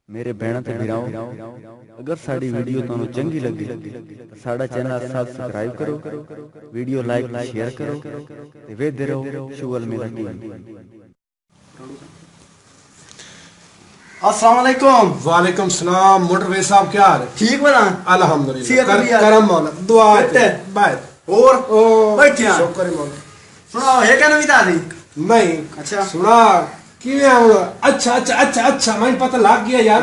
मेरे भैन ते भराओ, अगर साड़ी वीडियो तुहानू चंगी लगी तो साड़ा चैनल सब्सक्राइब करो, वीडियो लाइक शेयर करो ते वेखदे रहो शुगल मेला टीवी। अस्सलाम वालेकुम। वालेकुम सलाम। मोटरवे साहब क्या हाल है? ठीक बना अल्हम्दुलिल्लाह। करम मौला दुआ बैठ और बैठिया शुक्र मौला। सुनाओ है क्या नवीता थी? नहीं अच्छा सुना किवें आउण। अच्छा अच्छा अच्छा अच्छा मैं पता लग गया यार,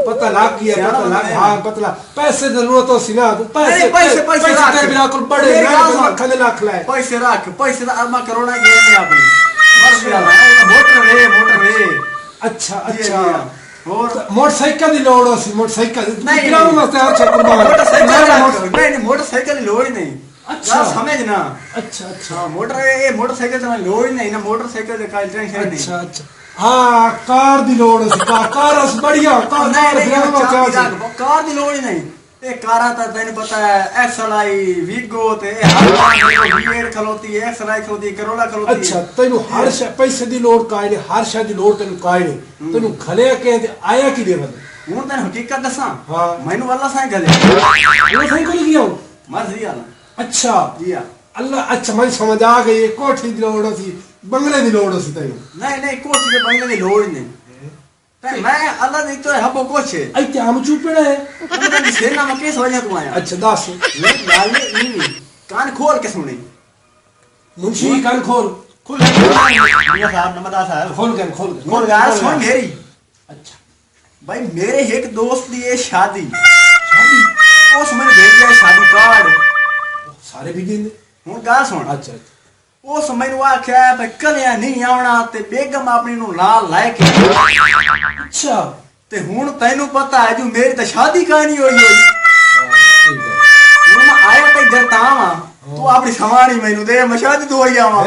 पता लग गया, पता लग। हां पता पैसे जरूरत हो सी ना, पैसे पैसे पैसे तेरे बिना को बड़े लाख ने लाख लाए पैसे रख, पैसे दा अरमा करोना गेम में अपनी मर गया मोटरवे। अच्छा अच्छा और मोटरसाइकिल दी लोड़ हो सी, मोटरसाइकिल नहीं ग्राउंड में अच्छा मोटरसाइकिल नहीं मोटरसाइकिल की लोड़ ही नहीं। अच्छा समझना। अच्छा अच्छा मोटरसाइकिल से लोड़ ही नहीं ना, मोटरसाइकिल से काई टेंशन नहीं। अच्छा अच्छा हाँ कार दी लोड़ हो सी, कार उस बढ़िया कार कार दी लोड़ ही नहीं। ये कारा ता तैनू पता है एक्सएलआई वीगो ते हर खलोती है, एक्सएलआई खलोती करोला खलोती। अच्छा तैनू हर शय पैसे दी लोड़ काई नहीं, हर शय दी लोड़ तैनू काई नहीं। तैनू घले के ते आया की दे बंदे हूं तैनू हकीकत दसा। हां मैनू अल्लाह साईं घले वो सही को गया मर्जी आला। अच्छा जी हां अल्लाह। अच्छा मैं समझ आ गई, कोठी दी लोड़ हो सी, बंगले दी लोड़ हो सी तैनू। नहीं नहीं कोठी के बंगले दी लोड़ ही नहीं। मैं अल्लाह दी तो हबो कुछ है आई क्या हम चुपड़ा है तुम सेना में किस वजह तू आया? अच्छा दस गाल नहीं कान खोल के सुनी मुंशी कान खोल खोल मियां साहब नमदा साहब खोल गाल सुन मेरी। अच्छा भाई मेरे एक दोस्त दी है शादी उस मैंने भेजा है शादी कार्ड सारे भी दिन हूं गाल सुन। अच्छा उस मैनू आख्या भाई कलिया नहीं आना ते बेगम अपनी नु नाल लाए के। अच्छा ते हुन तैनू पता है जो मेरी तो शादी कहानी हुई हुन मैं आया ते घर तावा तू अपनी समानी मैनू दे मैं शादी तो होई आवा।